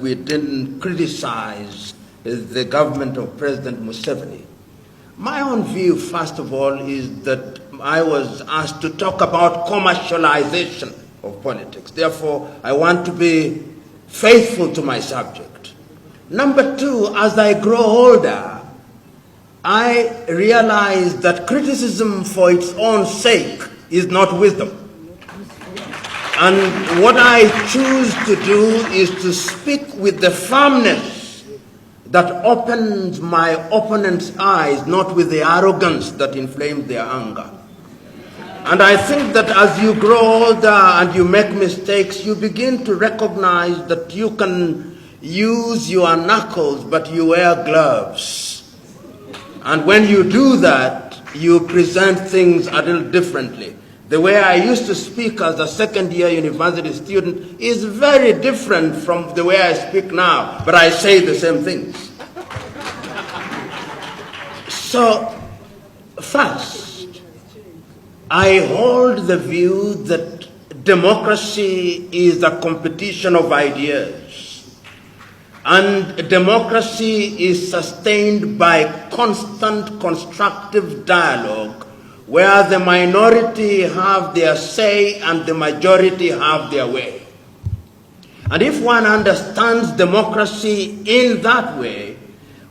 We didn't criticize the government of President Museveni. My own view, first of all, is that I was asked to talk about commercialization of politics. Therefore, I want to be faithful to my subject. Number two, as I grow older, I realize that criticism for its own sake is not wisdom. And what I choose to do is to speak with the firmness that opens my opponent's eyes, not with the arrogance that inflames their anger. And I think that as you grow older and you make mistakes, you begin to recognize that you can use your knuckles, but you wear gloves. And when you do that, you present things a little differently. The way I used to speak as a second-year university student is very different from the way I speak now, but I say the same things. So, first, I hold the view that democracy is a competition of ideas, and democracy is sustained by constant constructive dialogue where the minority have their say and the majority have their way. And if one understands democracy in that way,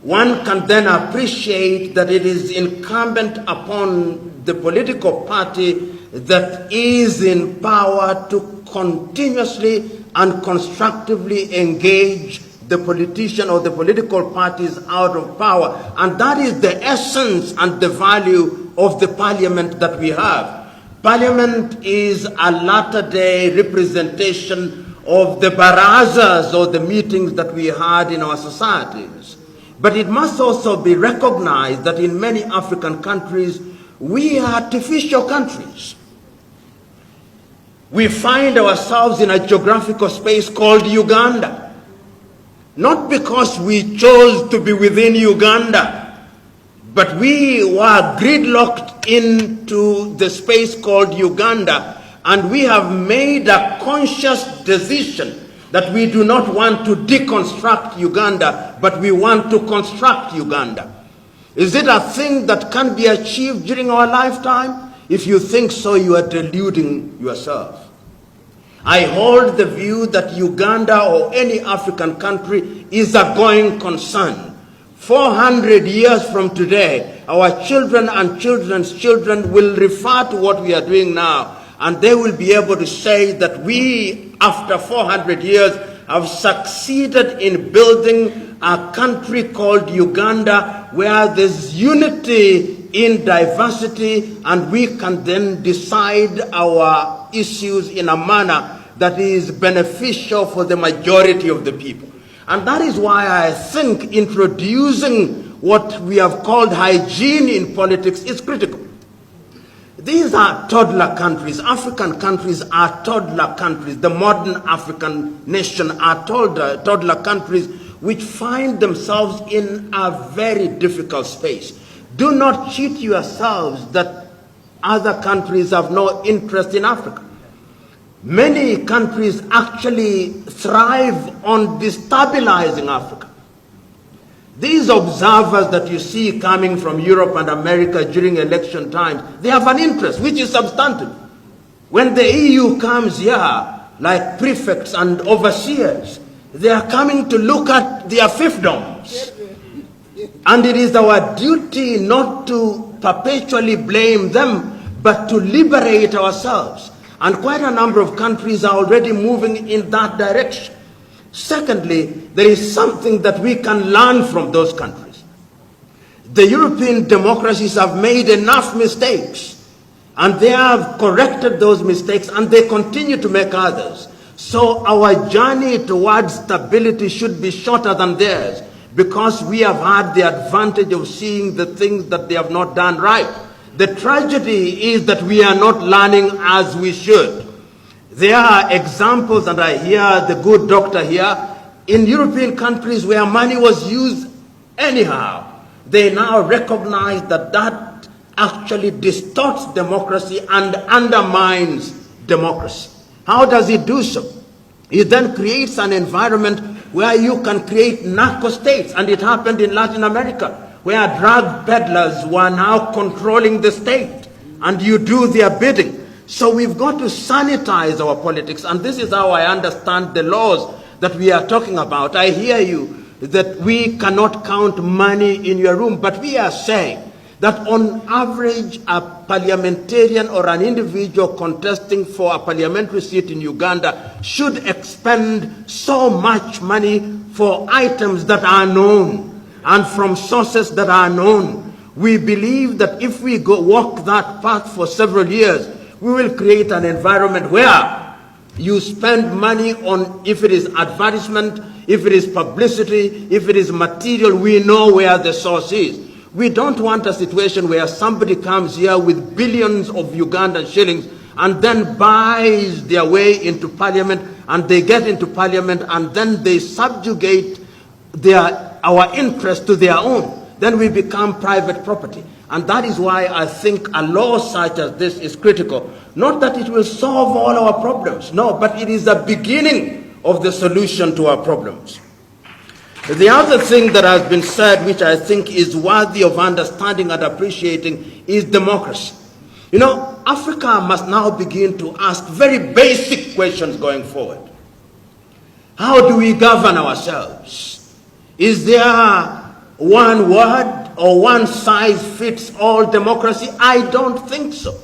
one can then appreciate that it is incumbent upon the political party that is in power to continuously and constructively engage the politician or the political parties out of power. And that is the essence and the value of the parliament that we have. Parliament is a latter-day representation of the barazas or the meetings that we had in our societies. But it must also be recognized that in many African countries, we are artificial countries. We find ourselves in a geographical space called Uganda. Not because we chose to be within Uganda, but we were gridlocked into the space called Uganda, and we have made a conscious decision that we do not want to deconstruct Uganda, but we want to construct Uganda. Is it a thing that can be achieved during our lifetime? If you think so, you are deluding yourself. I hold the view that Uganda or any African country is a going concern. 400 years from today, our children and children's children will refer to what we are doing now, and they will be able to say that we, after 400 years, have succeeded in building a country called Uganda where there's unity in diversity, and we can then decide our issues in a manner that is beneficial for the majority of the people. And that is why I think introducing what we have called hygiene in politics is critical. These are toddler countries. African countries are toddler countries. The modern African nation are toddler countries which find themselves in a very difficult space. Do not cheat yourselves that other countries have no interest in Africa. Many countries actually thrive on destabilizing Africa. These observers that you see coming from Europe and America during election times, they have an interest, which is substantive. When the EU comes here, like prefects and overseers, they are coming to look at their fiefdoms. And it is our duty not to perpetually blame them, but to liberate ourselves. And quite a number of countries are already moving in that direction. Secondly, there is something that we can learn from those countries. The European democracies have made enough mistakes, and they have corrected those mistakes, and they continue to make others. So our journey towards stability should be shorter than theirs, because we have had the advantage of seeing the things that they have not done right. The tragedy is that we are not learning as we should. There are examples, and I hear the good doctor here, in European countries where money was used anyhow. They now recognize that that actually distorts democracy and undermines democracy. How does it do so? It then creates an environment where you can create narco states, and it happened in Latin America, where drug peddlers were now controlling the state, and you do their bidding. So we've got to sanitize our politics, and this is how I understand the laws that we are talking about. I hear you that we cannot count money in your room, but we are saying that on average, a parliamentarian or an individual contesting for a parliamentary seat in Uganda should expend so much money for items that are known and from sources that are known. We believe that if we walk that path for several years, we will create an environment where you spend money on, if it is advertisement, if it is publicity, if it is material, we know where the source is. We don't want a situation where somebody comes here with billions of Ugandan shillings and then buys their way into parliament, and they get into parliament and then they subjugate our interest to their own. Then we become private property. And that is why I think a law such as this is critical. Not that it will solve all our problems, no, but it is the beginning of the solution to our problems. The other thing that has been said, which I think is worthy of understanding and appreciating, is democracy. You know, Africa must now begin to ask very basic questions going forward. How do we govern ourselves? Is there one word or one size fits all democracy? I don't think so.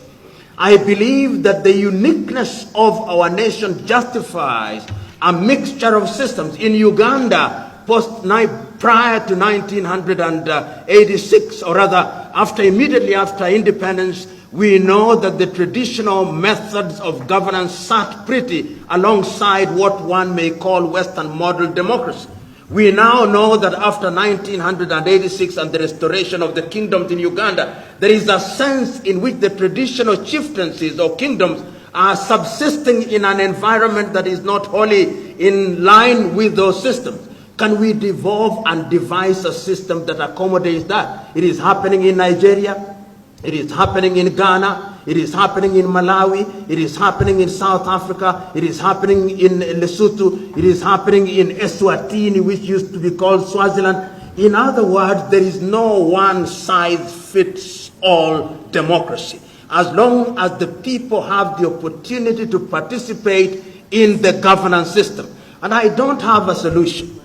I believe that the uniqueness of our nation justifies a mixture of systems. In Uganda, prior to 1986, or rather immediately after independence, we know that the traditional methods of governance sat pretty alongside what one may call Western model democracy. We now know that after 1986 and the restoration of the kingdoms in Uganda, there is a sense in which the traditional chieftaincies or kingdoms are subsisting in an environment that is not wholly in line with those systems. Can we devolve and devise a system that accommodates that? It is happening in Nigeria. It is happening in Ghana. It is happening in Malawi. It is happening in South Africa. It is happening in Lesotho. It is happening in Eswatini, which used to be called Swaziland. In other words, there is no one-size-fits-all democracy. As long as the people have the opportunity to participate in the governance system. And I don't have a solution.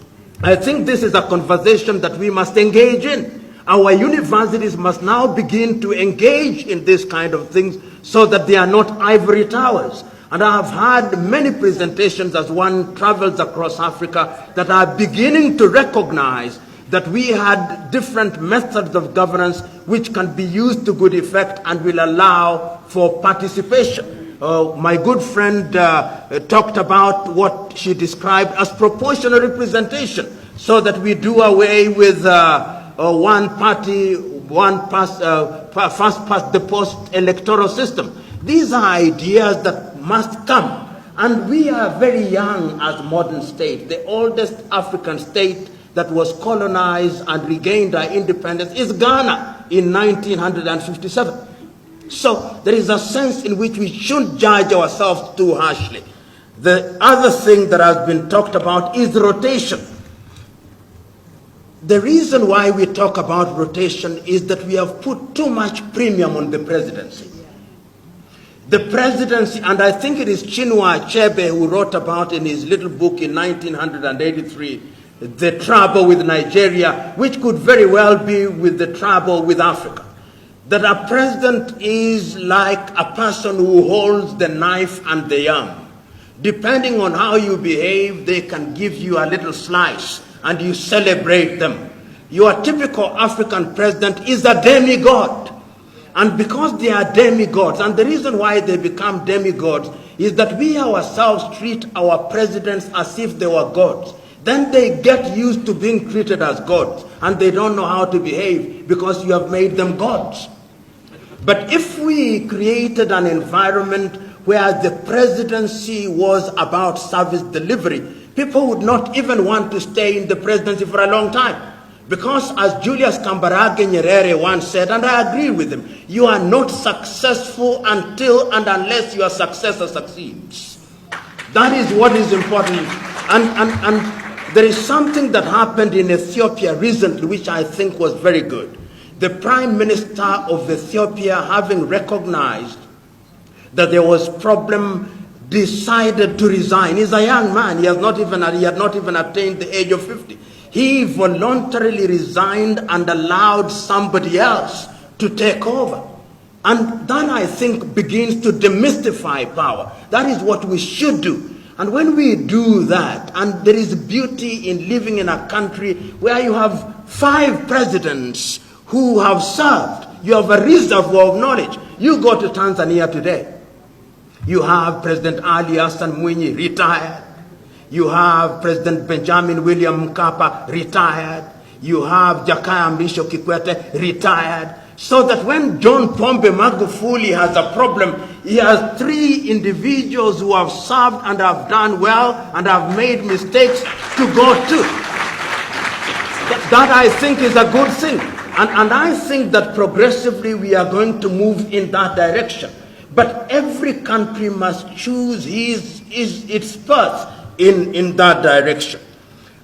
I think this is a conversation that we must engage in. Our universities must now begin to engage in this kind of things so that they are not ivory towers. And I have had many presentations as one travels across Africa that are beginning to recognize that we had different methods of governance which can be used to good effect and will allow for participation. My good friend talked about what she described as proportional representation, so that we do away with one party, first past the post electoral system. These are ideas that must come. And we are very young as modern state. The oldest African state that was colonized and regained our independence is Ghana in 1957. So there is a sense in which we shouldn't judge ourselves too harshly. The other thing that has been talked about is rotation. The reason why we talk about rotation is that we have put too much premium on the presidency. The presidency, and I think it is Chinua Achebe who wrote about in his little book in 1983, the trouble with Nigeria, which could very well be with the trouble with Africa. That a president is like a person who holds the knife and the yam. Depending on how you behave, they can give you a little slice and you celebrate them. Your typical African president is a demigod. And because they are demigods, and the reason why they become demigods is that we ourselves treat our presidents as if they were gods. Then they get used to being treated as gods, and they don't know how to behave because you have made them gods. But if we created an environment where the presidency was about service delivery, people would not even want to stay in the presidency for a long time. Because as Julius Kambarage Nyerere once said, and I agree with him, you are not successful until and unless your successor succeeds. That is what is important. And There is something that happened in Ethiopia recently which I think was very good. The Prime Minister of Ethiopia, having recognized that there was problem, decided to resign. He's a young man. He had not even attained the age of 50. He voluntarily resigned and allowed somebody else to take over. And that, I think, begins to demystify power. That is what we should do. And when we do that, and there is beauty in living in a country where you have 5 presidents who have served, you have a reservoir of knowledge. You go to Tanzania today, you have President Ali Hassan Mwinyi, retired. You have President Benjamin William Mkapa, retired. You have Jakaya Mrisho Kikwete, retired. So that when John Pombe Magufuli has a problem, he has 3 individuals who have served and have done well and have made mistakes to go to. That I think is a good thing. And I think that progressively we are going to move in that direction. But every country must choose its path in that direction.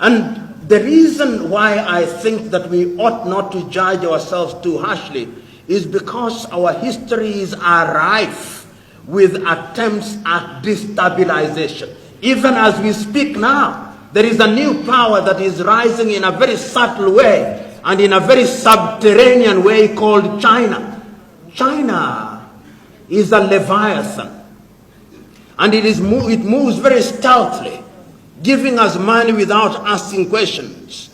And the reason why I think that we ought not to judge ourselves too harshly is because our histories are rife with attempts at destabilization. Even as we speak now, there is a new power that is rising in a very subtle way and in a very subterranean way called China. China is a leviathan, and it moves very stealthily, giving us money without asking questions.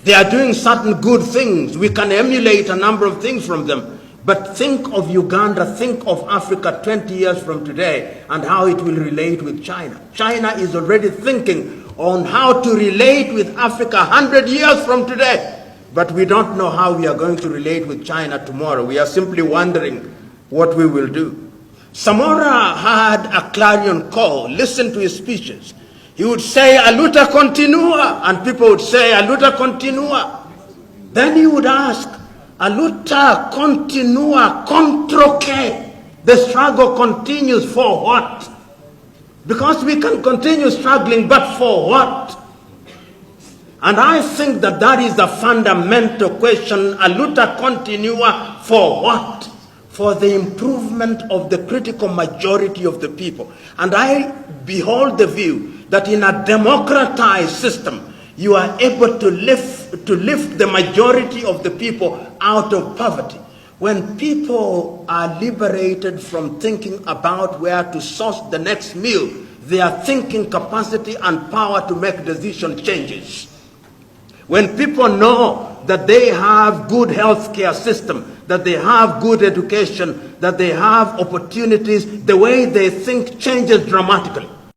They are doing certain good things. We can emulate a number of things from them. But think of Uganda, think of Africa 20 years from today and how it will relate with China. China is already thinking on how to relate with Africa 100 years from today. But we don't know how we are going to relate with China tomorrow. We are simply wondering what we will do. Samora had a clarion call. Listen to his speeches. He would say, "Aluta continua," and people would say, "Aluta continua." Then he would ask, "Aluta continua contro che?" The struggle continues for what? Because we can continue struggling, but for what? And I think that that is the fundamental question. Aluta continua for what? For the improvement of the critical majority of the people. And I behold the view that in a democratized system, you are able to lift the majority of the people out of poverty. When people are liberated from thinking about where to source the next meal, their thinking capacity and power to make decision changes. When people know that they have good healthcare system, that they have good education, that they have opportunities, the way they think changes dramatically.